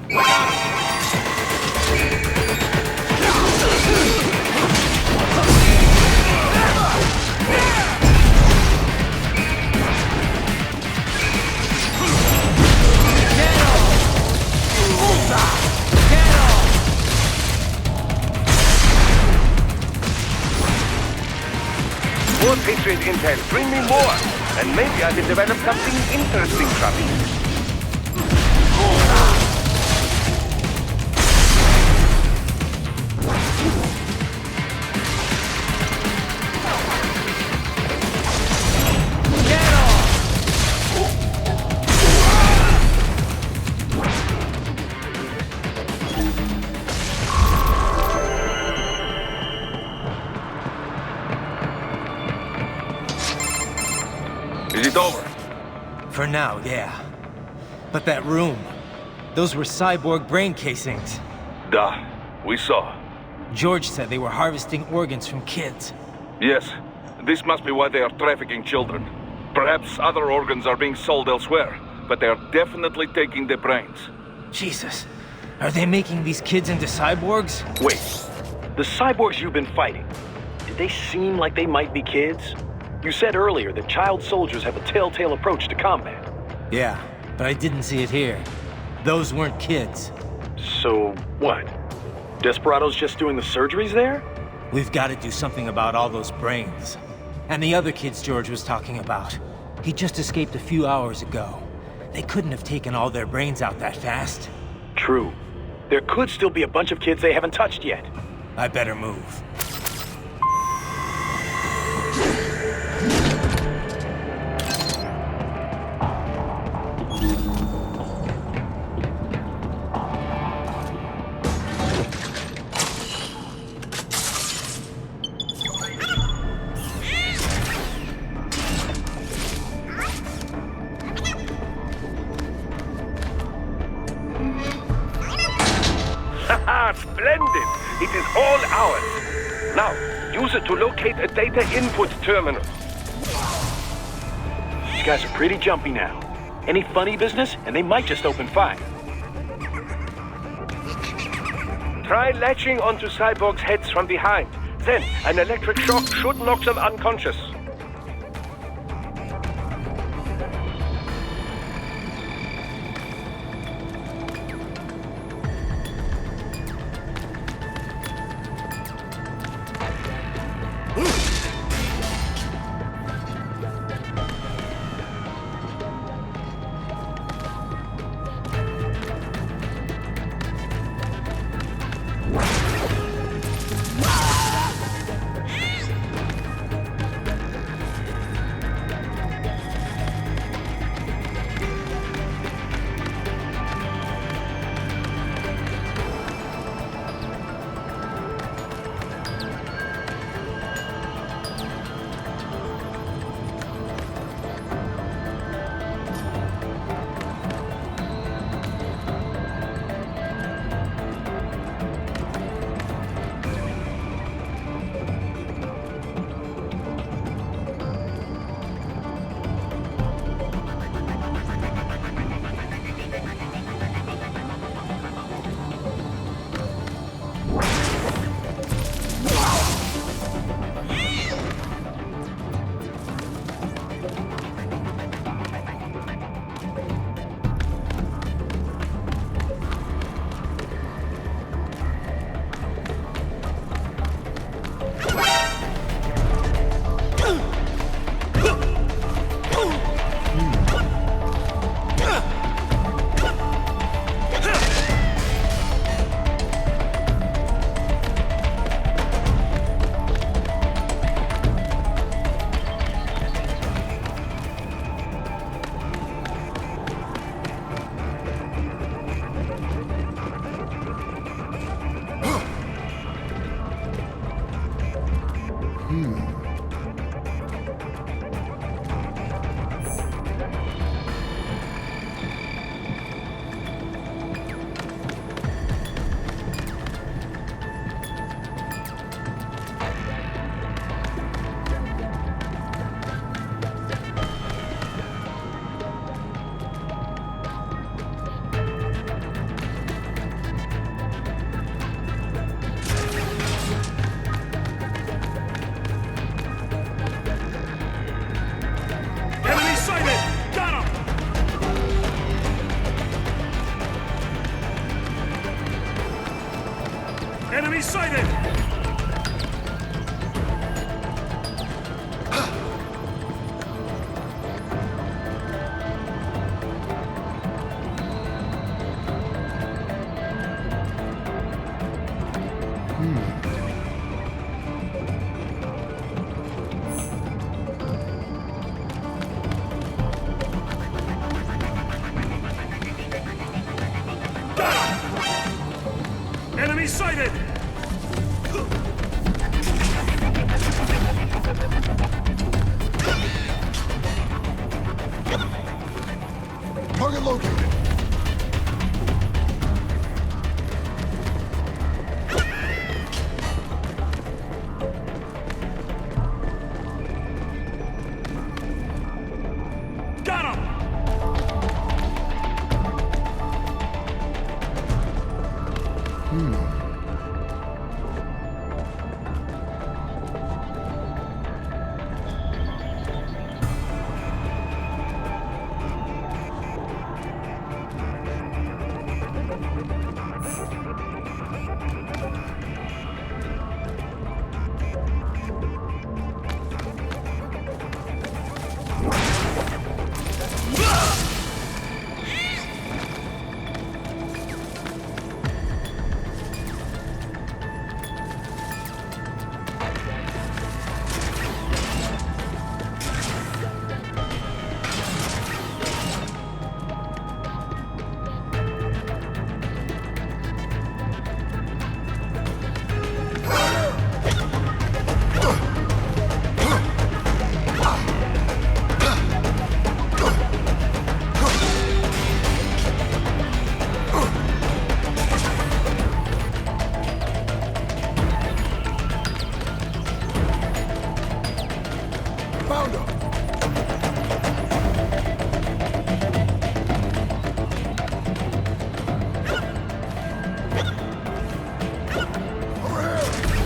More Patriot Intel, bring me more, and maybe I can develop something interesting from it. Is it over? For now, yeah. But that room, those were cyborg brain casings. Duh, we saw. George said they were harvesting organs from kids. Yes, this must be why they are trafficking children. Perhaps other organs are being sold elsewhere, but they are definitely taking the brains. Jesus, are they making these kids into cyborgs? Wait, the cyborgs you've been fighting, did they seem like they might be kids? You said earlier that child soldiers have a telltale approach to combat. Yeah, but I didn't see it here. Those weren't kids. So, what? Desperados just doing the surgeries there? We've got to do something about all those brains. And the other kids George was talking about. He just escaped a few hours ago. They couldn't have taken all their brains out that fast. True. There could still be a bunch of kids they haven't touched yet. I better move. Splendid! It is all ours. Now, use it to locate a data input terminal. These guys are pretty jumpy now. Any funny business, and they might just open fire. Try latching onto cyborgs' heads from behind. Then, an electric shock should knock them unconscious. Enemy sighted! Enemy sighted! Target located. Got him! Found him. Over here.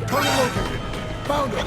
Target located. Found him.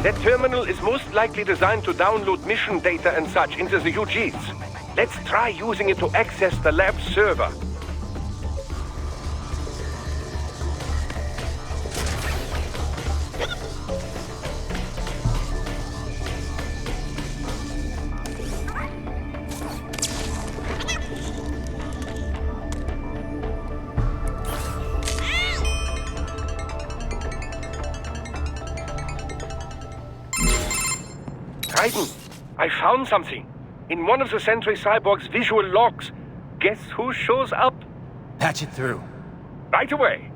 That terminal is most likely designed to download mission data and such into the UGs. Let's try using it to access the lab server. Raiden, I found something. In one of the Sentry Cyborg's visual logs. Guess who shows up? Patch it through. Right away.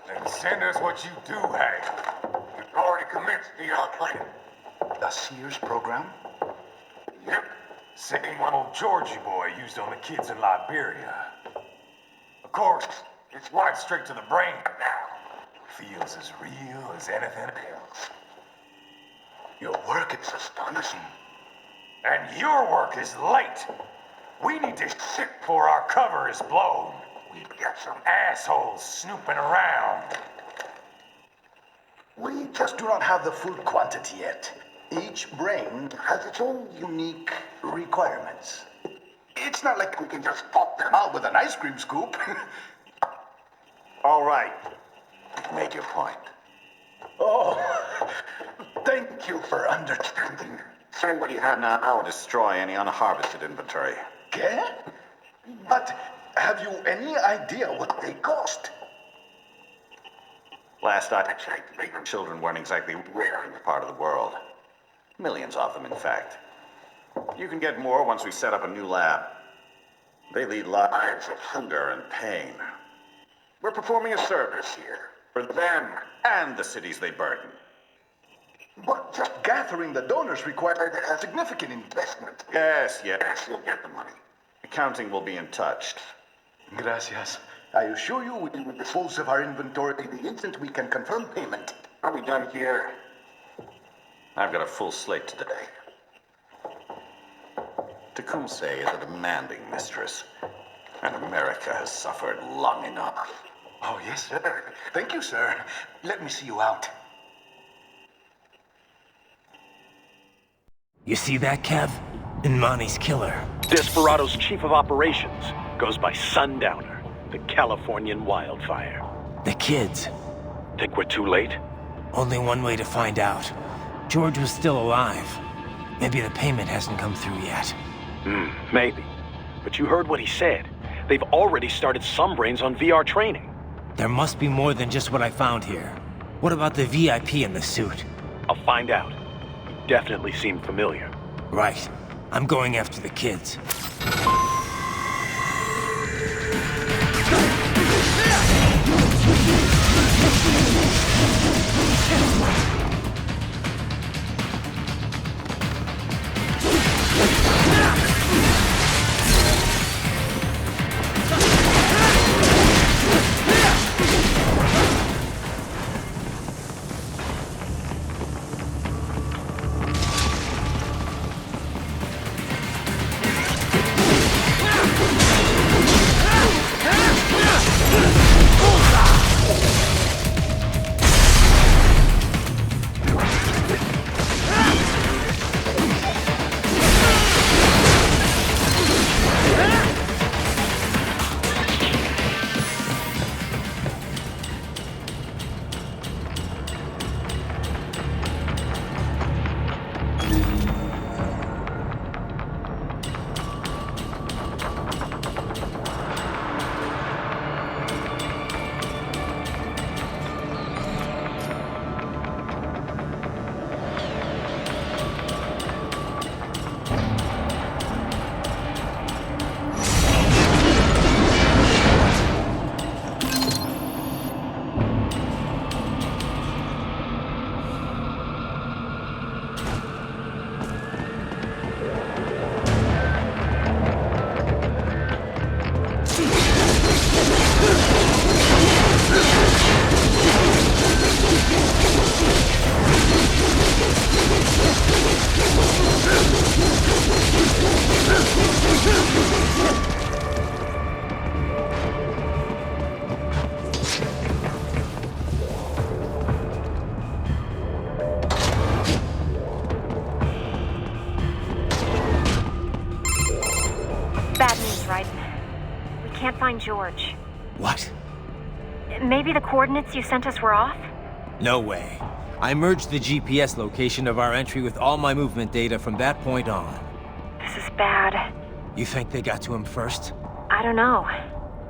Then send us what you do have. You've already commenced the plan. The Sears program? Yep. Same one old Georgie boy used on the kids in Liberia. Of course, it's right straight to the brain now. Feels as real as anything else. Your work is astonishing. And your work is late. We need to shit before our cover is blown. We've got some assholes snooping around. We just do not have the full quantity yet. Each brain has its own unique requirements. It's not like we can just pop them out with an ice cream scoop. All right. Make your point. Oh, thank you for understanding. Send what you have now or destroy any unharvested inventory. Okay? But have you any idea what they cost? Last I checked, the children weren't exactly rare in this part of the world. Millions of them, in fact. You can get more once we set up a new lab. They lead lives of hunger and pain. We're performing a service here. For them and the cities they burden. But just gathering the donors required a significant investment. Yes, you'll get the money. Accounting will be in touch. Gracias. I assure you we will dispose of our inventory the instant we can confirm payment. Are we done here? I've got a full slate today. Tecumseh is a demanding mistress, and America has suffered long enough. Oh, yes, sir. Thank you, sir. Let me see you out. You see that, Kev? Imani's killer. Desperado's chief of operations goes by Sundowner, the Californian wildfire. The kids. Think we're too late? Only one way to find out. George was still alive. Maybe the payment hasn't come through yet. Maybe. But you heard what he said. They've already started some brains on VR training. There must be more than just what I found here. What about the VIP in the suit? I'll find out. You definitely seem familiar. Right. I'm going after the kids. Bad news, Raiden. We can't find George. What? Maybe the coordinates you sent us were off? No way. I merged the GPS location of our entry with all my movement data from that point on. This is bad. You think they got to him first? I don't know.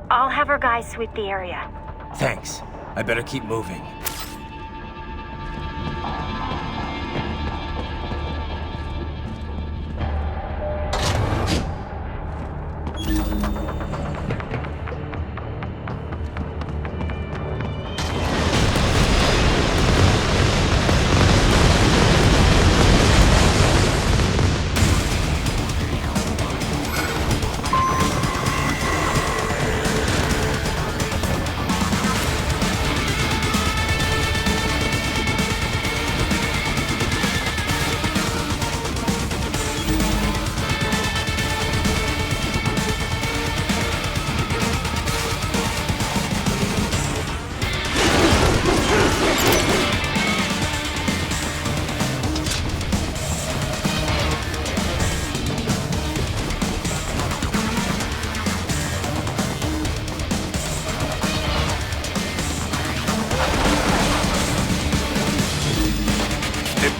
I'll have our guys sweep the area. Thanks. I better keep moving.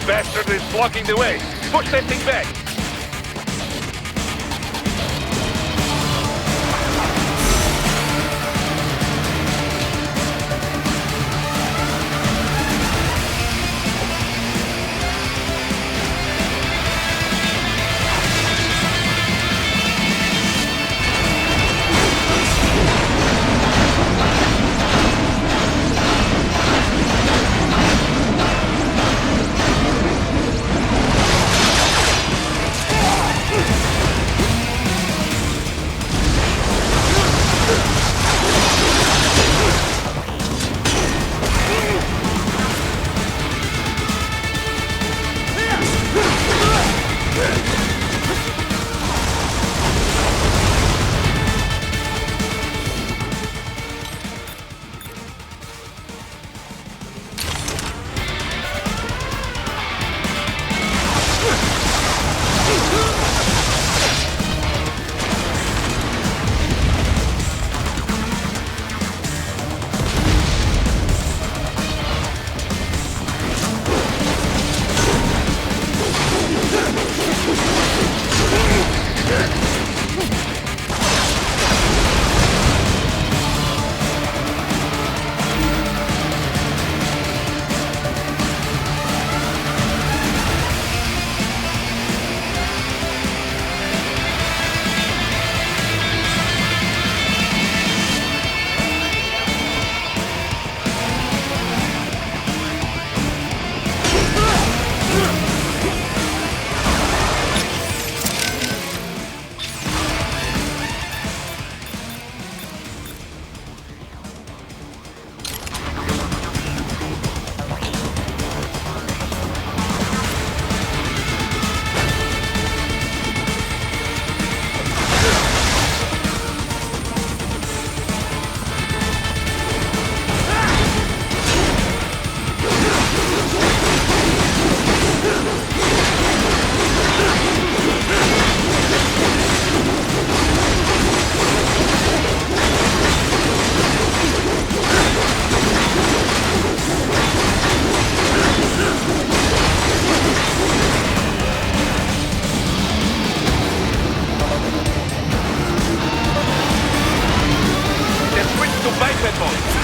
Bastard is blocking the way. Push that thing back.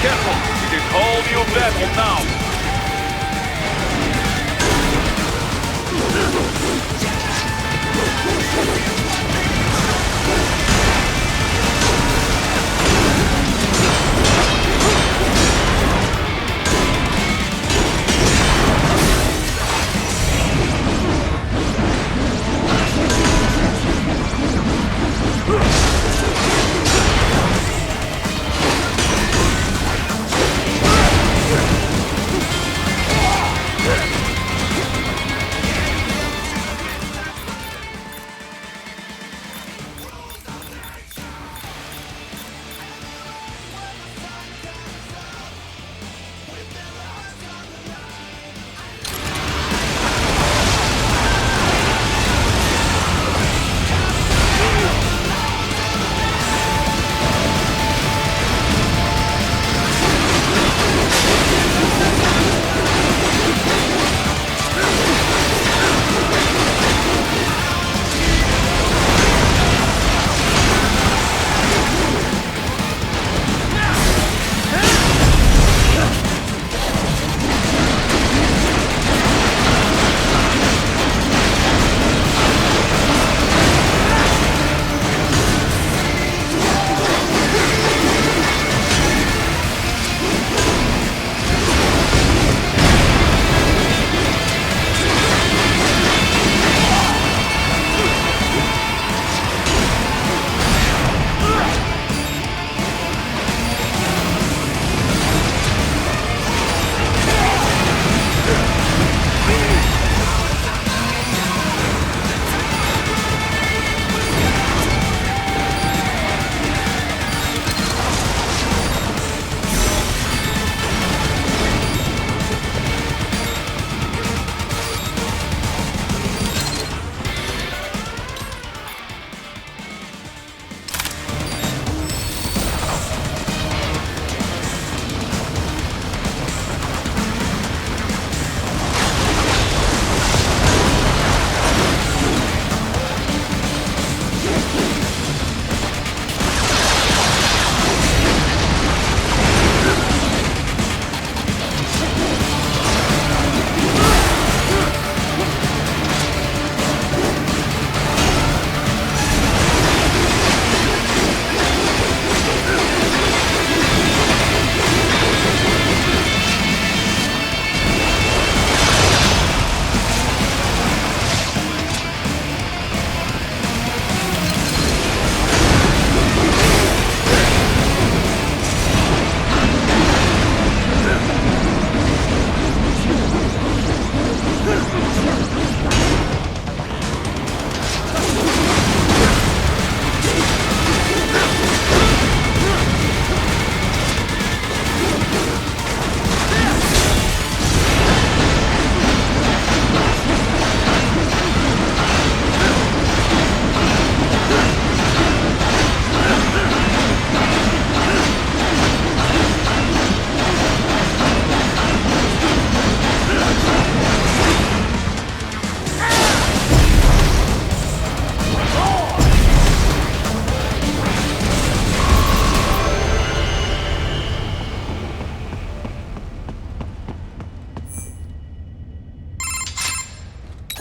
Careful! It is all new battle now!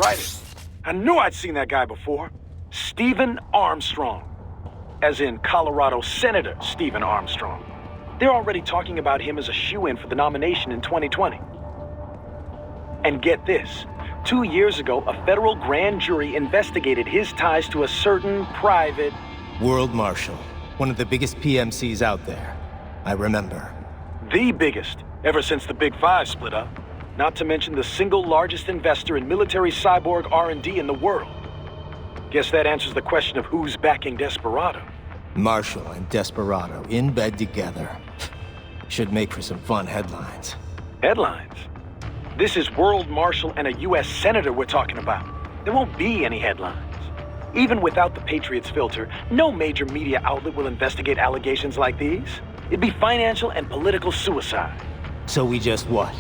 Right. I knew I'd seen that guy before. Stephen Armstrong. As in Colorado Senator Stephen Armstrong. They're already talking about him as a shoo-in for the nomination in 2020. And get this. 2 years ago, a federal grand jury investigated his ties to a certain private... World Marshal. One of the biggest PMCs out there. I remember. The biggest, ever since the Big Five split up. Not to mention the single largest investor in military cyborg R&D in the world. Guess that answers the question of who's backing Desperado. Marshall and Desperado in bed together. Should make for some fun headlines. Headlines? This is World Marshal and a U.S. Senator we're talking about. There won't be any headlines. Even without the Patriots filter, no major media outlet will investigate allegations like these. It'd be financial and political suicide. So we just what?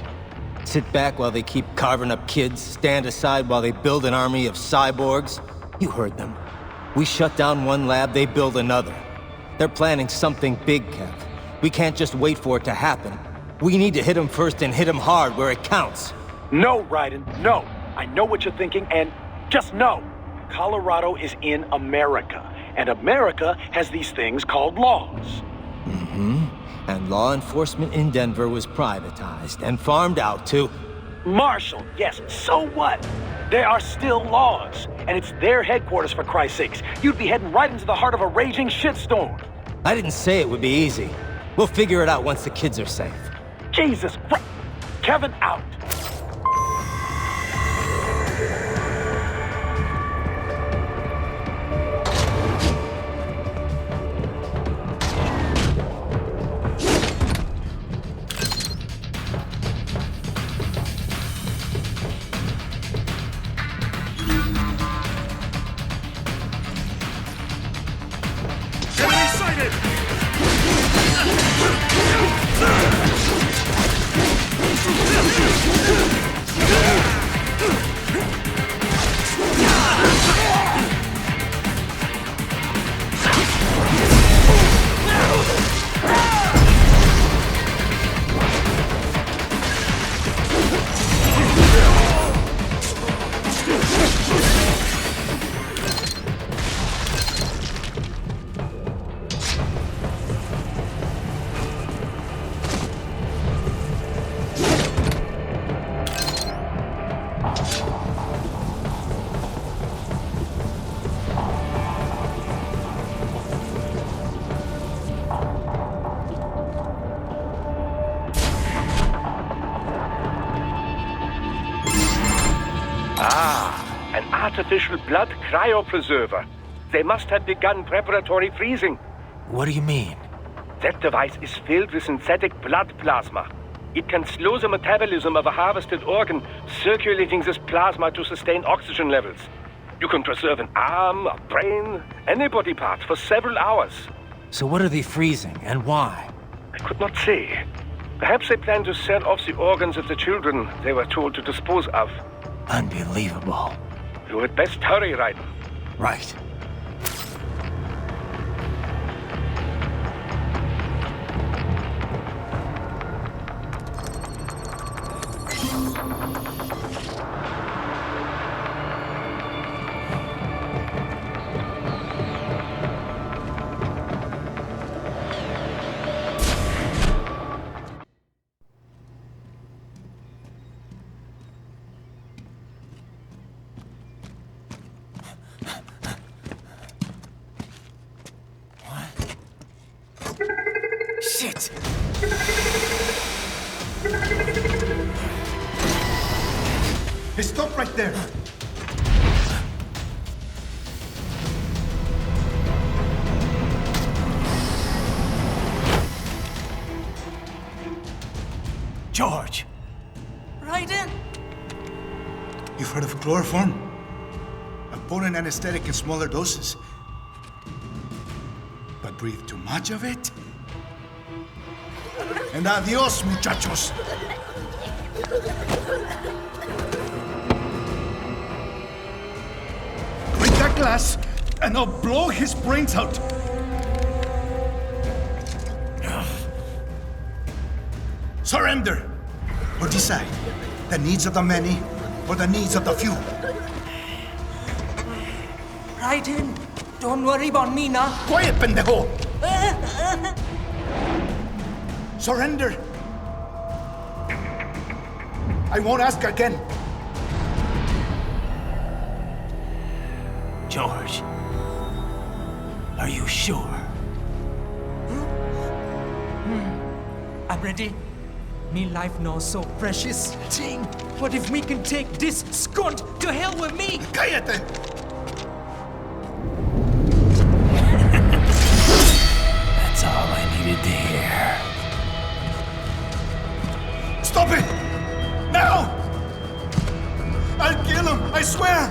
Sit back while they keep carving up kids, stand aside while they build an army of cyborgs? You heard them. We shut down one lab, they build another. They're planning something big, Kev. We can't just wait for it to happen. We need to hit them first and hit them hard where it counts. No, Raiden, no. I know what you're thinking, and just know. Colorado is in America, and America has these things called laws. Mm-hmm. And law enforcement in Denver was privatized and farmed out to... Marshall, yes, so what? There are still laws, and it's their headquarters, for Christ's sakes. You'd be heading right into the heart of a raging shitstorm. I didn't say it would be easy. We'll figure it out once the kids are safe. Jesus Christ! Kevin out! Enemy sighted! An artificial blood cryopreserver. They must have begun preparatory freezing. What do you mean? That device is filled with synthetic blood plasma. It can slow the metabolism of a harvested organ, circulating this plasma to sustain oxygen levels. You can preserve an arm, a brain, any body part for several hours. So what are they freezing, and why? I could not say. Perhaps they plan to sell off the organs of the children they were told to dispose of. Unbelievable. You had best hurry, Raiden. Right. Shit! Hey, stop right there. George! Right in. You've heard of chloroform? A potent anesthetic in smaller doses. But breathe too much of it? And adios, muchachos. Break that glass, and I'll blow his brains out. Surrender, or decide the needs of the many for the needs of the few. Right in. Don't worry about me now. Quiet, pendejo! Surrender. I won't ask again. George, are you sure? I'm ready. Me life now so precious. Ting, what if we can take this skunt to hell with me? Cállate! That's all I needed to hear. Stop it! Now! I'll kill him, I swear!